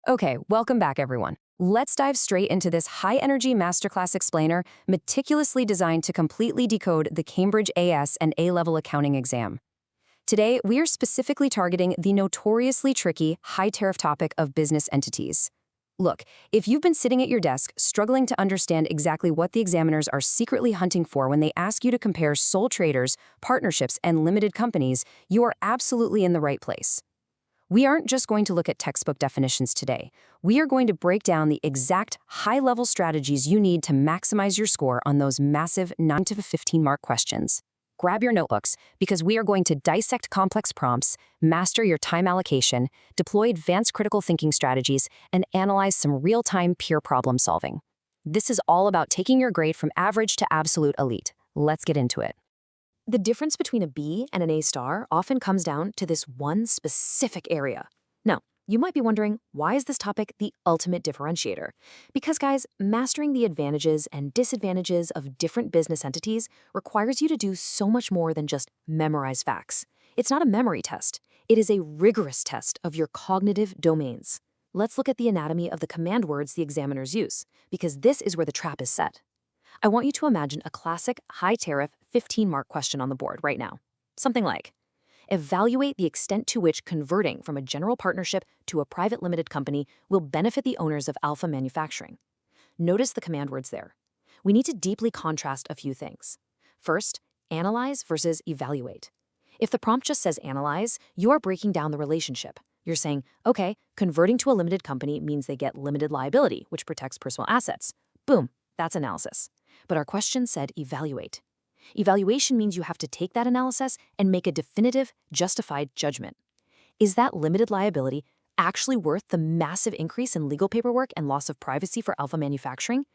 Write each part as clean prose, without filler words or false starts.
Okay, welcome back, everyone. Let's dive straight into this high-energy masterclass explainer meticulously designed to completely decode the Cambridge AS and A-level accounting exam. Today, we are specifically targeting the notoriously tricky, high-tariff topic of business entities. Look, if you've been sitting at your desk struggling to understand exactly what the examiners are secretly hunting for when they ask you to compare sole traders, partnerships, and limited companies, you are absolutely in the right place. We aren't just going to look at textbook definitions today. We are going to break down the exact high-level strategies you need to maximize your score on those massive 9 to 15 mark questions. Grab your notebooks because we are going to dissect complex prompts, master your time allocation, deploy advanced critical thinking strategies, and analyze some real-time peer problem solving. This is all about taking your grade from average to absolute elite. Let's get into it. The difference between a B and an A star often comes down to this one specific area. Now, you might be wondering, why is this topic the ultimate differentiator? Because, guys, mastering the advantages and disadvantages of different business entities requires you to do so much more than just memorize facts. It's not a memory test. It is a rigorous test of your cognitive domains. Let's look at the anatomy of the command words the examiners use, because this is where the trap is set. I want you to imagine a classic high-tariff 15-mark question on the board right now. Something like, evaluate the extent to which converting from a general partnership to a private limited company will benefit the owners of Alpha Manufacturing. Notice the command words there. We need to deeply contrast a few things. First, analyze versus evaluate. If the prompt just says analyze, you are breaking down the relationship. You're saying, okay, converting to a limited company means they get limited liability, which protects personal assets. Boom, that's analysis. But our question said evaluate. Evaluation means you have to take that analysis and make a definitive, justified judgment. Is that limited liability actually worth the massive increase in legal paperwork and loss of privacy for Alpha Manufacturing?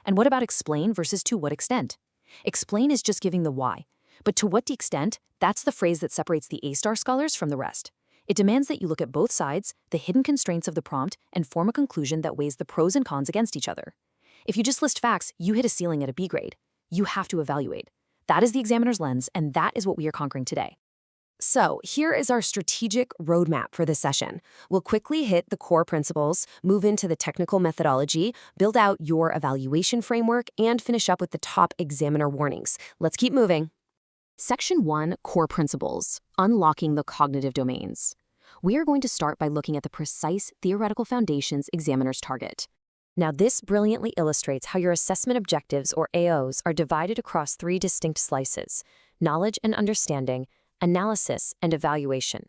And what about explain versus to what extent? Explain is just giving the why. But to what extent, that's the phrase that separates the A-star scholars from the rest. It demands that you look at both sides, the hidden constraints of the prompt, and form a conclusion that weighs the pros and cons against each other. If you just list facts, you hit a ceiling at a B grade. You have to evaluate. That is the examiner's lens, and that is what we are conquering today. So here is our strategic roadmap for this session. We'll quickly hit the core principles, move into the technical methodology, build out your evaluation framework, and finish up with the top examiner warnings. Let's keep moving. Section 1, Core Principles, Unlocking the Cognitive Domains. We are going to start by looking at the precise theoretical foundations examiners target. Now, this brilliantly illustrates how your assessment objectives, or AOs, are divided across 3 distinct slices: knowledge and understanding, analysis, and evaluation.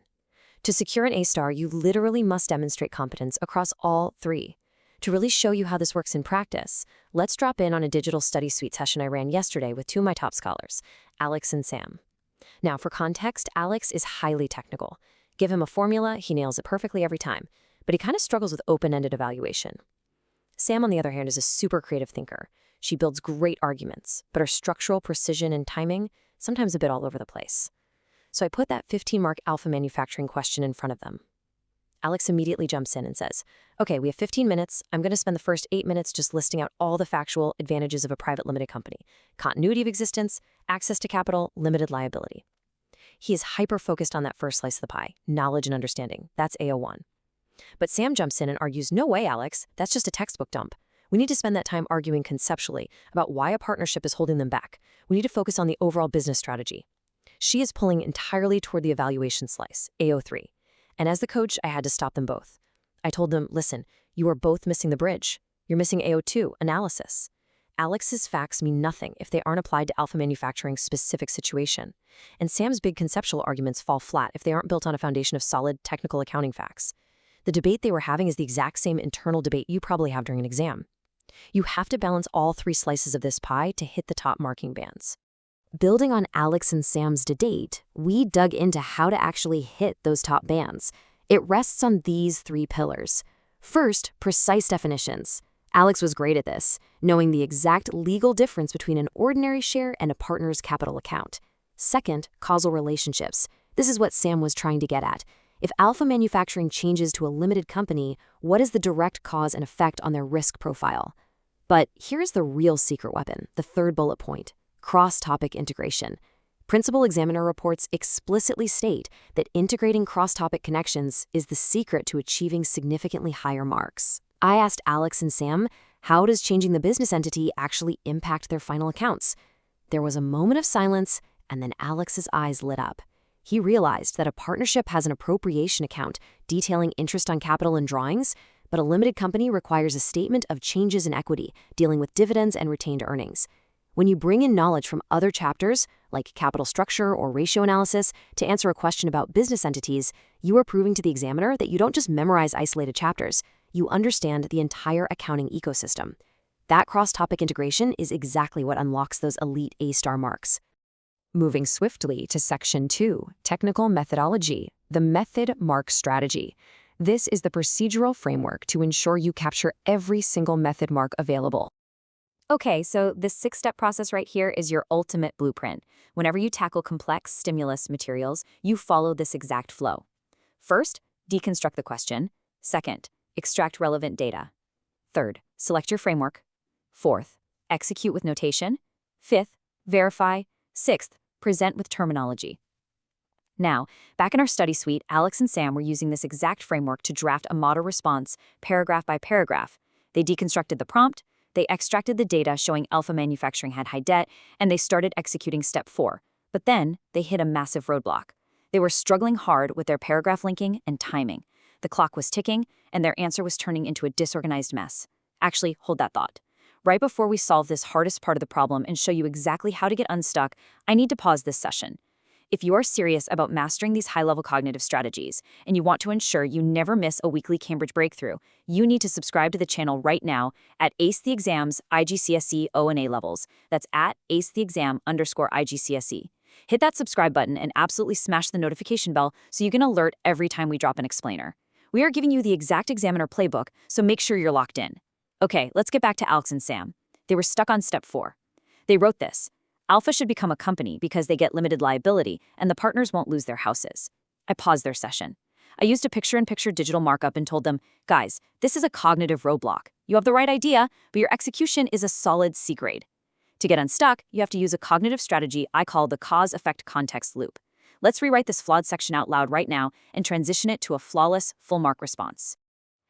To secure an A-star, you literally must demonstrate competence across all 3. To really show you how this works in practice, let's drop in on a digital study suite session I ran yesterday with 2 of my top scholars, Alex and Sam. Now, for context, Alex is highly technical. Give him a formula, he nails it perfectly every time, but he kind of struggles with open-ended evaluation. Sam, on the other hand, is a super creative thinker. She builds great arguments, but her structural precision and timing, sometimes a bit all over the place. So I put that 15-mark Alpha Manufacturing question in front of them. Alex immediately jumps in and says, okay, we have 15 minutes. I'm going to spend the first 8 minutes just listing out all the factual advantages of a private limited company: continuity of existence, access to capital, limited liability. He is hyper-focused on that first slice of the pie, knowledge and understanding. That's AO1. But Sam jumps in and argues, no way, Alex, that's just a textbook dump. We need to spend that time arguing conceptually about why a partnership is holding them back. We need to focus on the overall business strategy. She is pulling entirely toward the evaluation slice, AO3. And as the coach, I had to stop them both. I told them, listen, you are both missing the bridge. You're missing AO2, analysis. Alex's facts mean nothing if they aren't applied to Alpha Manufacturing's specific situation. And Sam's big conceptual arguments fall flat if they aren't built on a foundation of solid technical accounting facts. The debate they were having is the exact same internal debate you probably have during an exam. You have to balance all 3 slices of this pie to hit the top marking bands. Building on Alex and Sam's debate, we dug into how to actually hit those top bands. It rests on these 3 pillars. First, precise definitions. Alex was great at this, knowing the exact legal difference between an ordinary share and a partner's capital account. Second, causal relationships. This is what Sam was trying to get at. If Alpha Manufacturing changes to a limited company, what is the direct cause and effect on their risk profile? But here's the real secret weapon, the 3rd bullet point: cross-topic integration. Principal examiner reports explicitly state that integrating cross-topic connections is the secret to achieving significantly higher marks. I asked Alex and Sam, how does changing the business entity actually impact their final accounts? There was a moment of silence, and then Alex's eyes lit up. He realized that a partnership has an appropriation account detailing interest on capital and drawings, but a limited company requires a statement of changes in equity dealing with dividends and retained earnings. When you bring in knowledge from other chapters, like capital structure or ratio analysis, to answer a question about business entities, you are proving to the examiner that you don't just memorize isolated chapters, you understand the entire accounting ecosystem. That cross-topic integration is exactly what unlocks those elite A-star marks. Moving swiftly to Section 2, Technical Methodology, the Method Mark Strategy. This is the procedural framework to ensure you capture every single method mark available. Okay, so this 6-step process right here is your ultimate blueprint. Whenever you tackle complex stimulus materials, you follow this exact flow. First, deconstruct the question. Second, extract relevant data. Third, select your framework. Fourth, execute with notation. Fifth, verify. Sixth, present with terminology. Now, back in our study suite, Alex and Sam were using this exact framework to draft a model response, paragraph by paragraph. They deconstructed the prompt, they extracted the data showing Alpha Manufacturing had high debt, and they started executing step 4. But then, they hit a massive roadblock. They were struggling hard with their paragraph linking and timing. The clock was ticking, and their answer was turning into a disorganized mess. Actually, hold that thought. Right before we solve this hardest part of the problem and show you exactly how to get unstuck, I need to pause this session. If you are serious about mastering these high-level cognitive strategies, and you want to ensure you never miss a weekly Cambridge breakthrough, you need to subscribe to the channel right now at Ace the Exam's IGCSE O&A levels. That's at AceTheExam_IGCSE. Hit that subscribe button and absolutely smash the notification bell so you get an alert every time we drop an explainer. We are giving you the exact examiner playbook, so make sure you're locked in. Okay, let's get back to Alex and Sam. They were stuck on step 4. They wrote this. Alpha should become a company because they get limited liability and the partners won't lose their houses. I paused their session. I used a picture-in-picture digital markup and told them, guys, this is a cognitive roadblock. You have the right idea, but your execution is a solid C grade. To get unstuck, you have to use a cognitive strategy I call the cause-effect context loop. Let's rewrite this flawed section out loud right now and transition it to a flawless, full-mark response.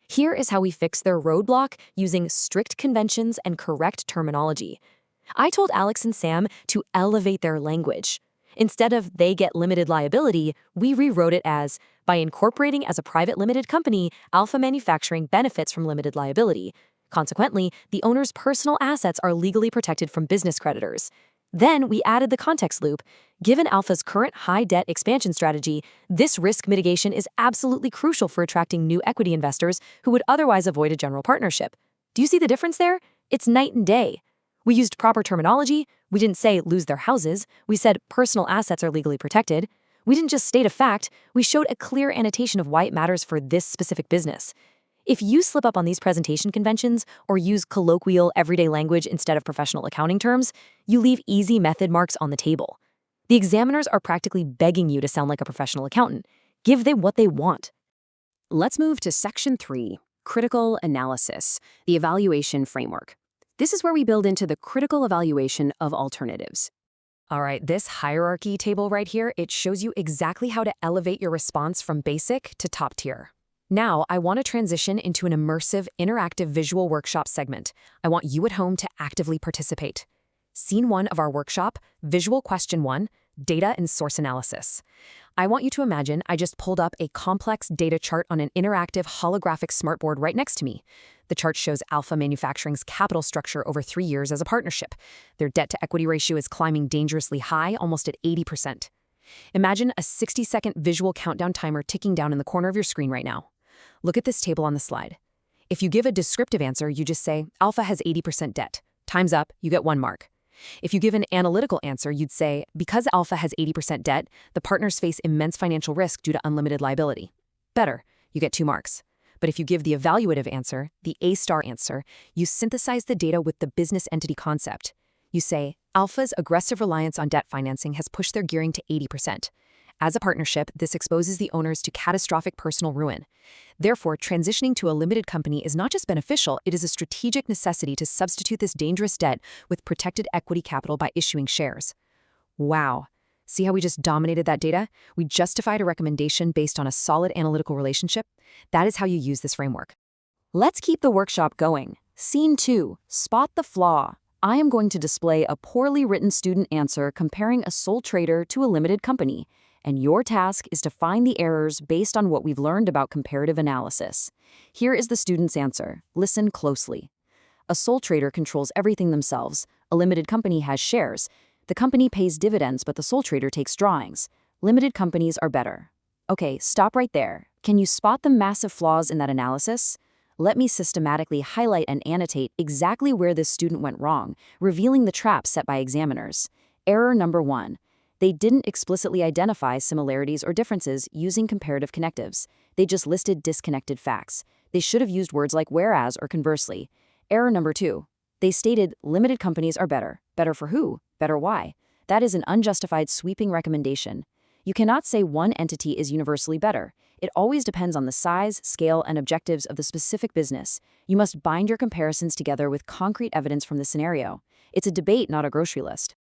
Here is how we fix their roadblock using strict conventions and correct terminology. I told Alex and Sam to elevate their language. Instead of they get limited liability, we rewrote it as, by incorporating as a private limited company, Alpha Manufacturing benefits from limited liability. Consequently, the owner's personal assets are legally protected from business creditors. Then we added the context loop. Given Alpha's current high debt expansion strategy, this risk mitigation is absolutely crucial for attracting new equity investors who would otherwise avoid a general partnership. Do you see the difference there? It's night and day. We used proper terminology. We didn't say lose their houses. We said personal assets are legally protected. We didn't just state a fact. We showed a clear annotation of why it matters for this specific business. If you slip up on these presentation conventions or use colloquial, everyday language instead of professional accounting terms, you leave easy method marks on the table. The examiners are practically begging you to sound like a professional accountant. Give them what they want. Let's move to Section 3, Critical Analysis, the Evaluation Framework. This is where we build into the critical evaluation of alternatives. All right, this hierarchy table right here, it shows you exactly how to elevate your response from basic to top tier. Now, I want to transition into an immersive, interactive visual workshop segment. I want you at home to actively participate. Scene 1 of our workshop, Visual Question 1, Data and Source Analysis. I want you to imagine I just pulled up a complex data chart on an interactive holographic smartboard right next to me. The chart shows Alpha Manufacturing's capital structure over 3 years as a partnership. Their debt-to-equity ratio is climbing dangerously high, almost at 80%. Imagine a 60-second visual countdown timer ticking down in the corner of your screen right now. Look at this table on the slide. If you give a descriptive answer, you just say, Alpha has 80% debt. Time's up, you get 1 mark. If you give an analytical answer, you'd say, because Alpha has 80% debt, the partners face immense financial risk due to unlimited liability. Better, you get 2 marks. But if you give the evaluative answer, the A-star answer, you synthesize the data with the business entity concept. You say, Alpha's aggressive reliance on debt financing has pushed their gearing to 80%. As a partnership, this exposes the owners to catastrophic personal ruin. Therefore, transitioning to a limited company is not just beneficial, it is a strategic necessity to substitute this dangerous debt with protected equity capital by issuing shares. Wow. See how we just dominated that data? We justified a recommendation based on a solid analytical relationship. That is how you use this framework. Let's keep the workshop going. Scene 2, spot the flaw. I am going to display a poorly written student answer comparing a sole trader to a limited company, and your task is to find the errors based on what we've learned about comparative analysis. Here is the student's answer. Listen closely. A sole trader controls everything themselves. A limited company has shares. The company pays dividends, but the sole trader takes drawings. Limited companies are better. Okay, stop right there. Can you spot the massive flaws in that analysis? Let me systematically highlight and annotate exactly where this student went wrong, revealing the traps set by examiners. Error number 1. They didn't explicitly identify similarities or differences using comparative connectives. They just listed disconnected facts. They should have used words like whereas or conversely. Error number 2. They stated limited companies are better. Better for who? Better why? That is an unjustified sweeping recommendation. You cannot say one entity is universally better. It always depends on the size, scale, and objectives of the specific business. You must bind your comparisons together with concrete evidence from the scenario. It's a debate, not a grocery list.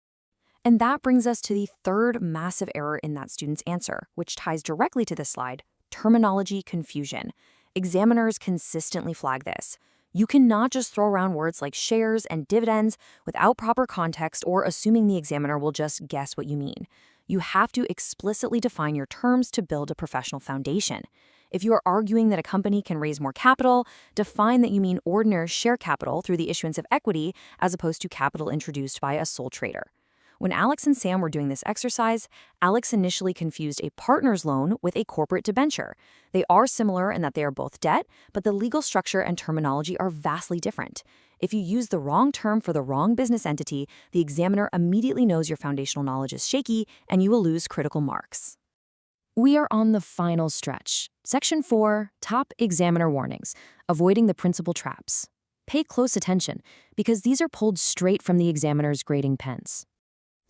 And that brings us to the third massive error in that student's answer, which ties directly to this slide: terminology confusion. Examiners consistently flag this. You cannot just throw around words like shares and dividends without proper context or assuming the examiner will just guess what you mean. You have to explicitly define your terms to build a professional foundation. If you are arguing that a company can raise more capital, define that you mean ordinary share capital through the issuance of equity as opposed to capital introduced by a sole trader. When Alex and Sam were doing this exercise, Alex initially confused a partner's loan with a corporate debenture. They are similar in that they are both debt, but the legal structure and terminology are vastly different. If you use the wrong term for the wrong business entity, the examiner immediately knows your foundational knowledge is shaky, and you will lose critical marks. We are on the final stretch. Section 4, Top Examiner Warnings, Avoiding the Principal Traps. Pay close attention, because these are pulled straight from the examiner's grading pens.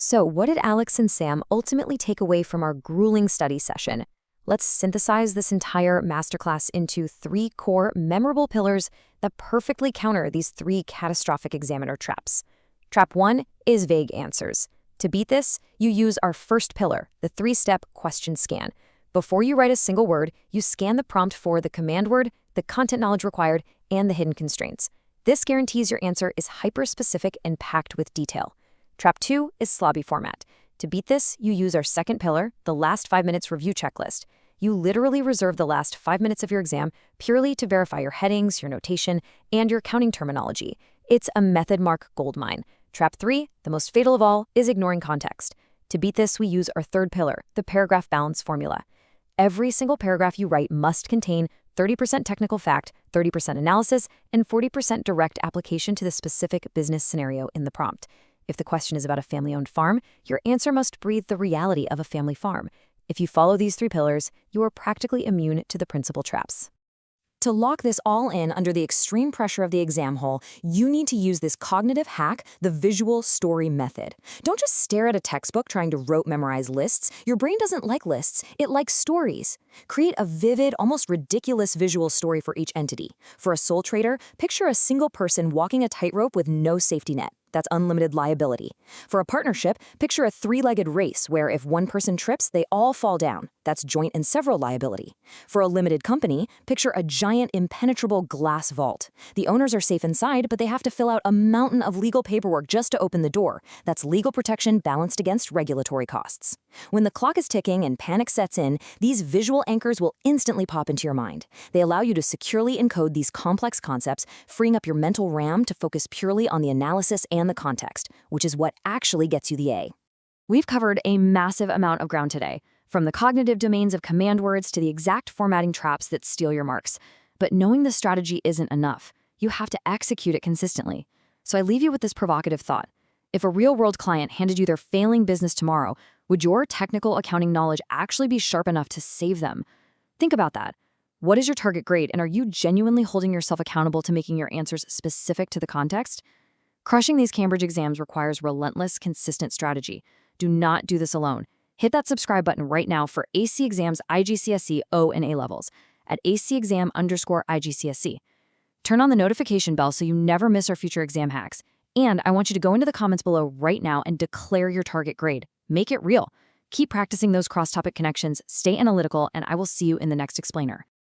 So, what did Alex and Sam ultimately take away from our grueling study session? Let's synthesize this entire masterclass into 3 core memorable pillars that perfectly counter these 3 catastrophic examiner traps. Trap 1 is vague answers. To beat this, you use our first pillar, the 3-step question scan. Before you write a single word, you scan the prompt for the command word, the content knowledge required, and the hidden constraints. This guarantees your answer is hyper-specific and packed with detail. Trap 2 is slobby format. To beat this, you use our second pillar, the last 5 minutes review checklist. You literally reserve the last 5 minutes of your exam purely to verify your headings, your notation, and your counting terminology. It's a method mark goldmine. Trap 3, the most fatal of all, is ignoring context. To beat this, we use our third pillar, the paragraph balance formula. Every single paragraph you write must contain 30% technical fact, 30% analysis, and 40% direct application to the specific business scenario in the prompt. If the question is about a family-owned farm, your answer must breathe the reality of a family farm. If you follow these 3 pillars, you are practically immune to the principal traps. To lock this all in under the extreme pressure of the exam hole, you need to use this cognitive hack, the visual story method. Don't just stare at a textbook trying to rote memorize lists. Your brain doesn't like lists, it likes stories. Create a vivid, almost ridiculous visual story for each entity. For a sole trader, picture a single person walking a tightrope with no safety net. That's unlimited liability. For a partnership, picture a 3-legged race where if one person trips, they all fall down. That's joint and several liability. For a limited company, picture a giant impenetrable glass vault. The owners are safe inside, but they have to fill out a mountain of legal paperwork just to open the door. That's legal protection balanced against regulatory costs. When the clock is ticking and panic sets in, these visual anchors will instantly pop into your mind. They allow you to securely encode these complex concepts, freeing up your mental RAM to focus purely on the analysis and the context, which is what actually gets you the A. We've covered a massive amount of ground today, from the cognitive domains of command words to the exact formatting traps that steal your marks. But knowing the strategy isn't enough. You have to execute it consistently. So I leave you with this provocative thought. If a real-world client handed you their failing business tomorrow, would your technical accounting knowledge actually be sharp enough to save them? Think about that. What is your target grade, and are you genuinely holding yourself accountable to making your answers specific to the context? Crushing these Cambridge exams requires relentless, consistent strategy. Do not do this alone. Hit that subscribe button right now for AC Exams IGCSE O and A levels at acexam_IGCSE. Turn on the notification bell so you never miss our future exam hacks. And I want you to go into the comments below right now and declare your target grade. Make it real. Keep practicing those cross-topic connections, stay analytical, and I will see you in the next explainer.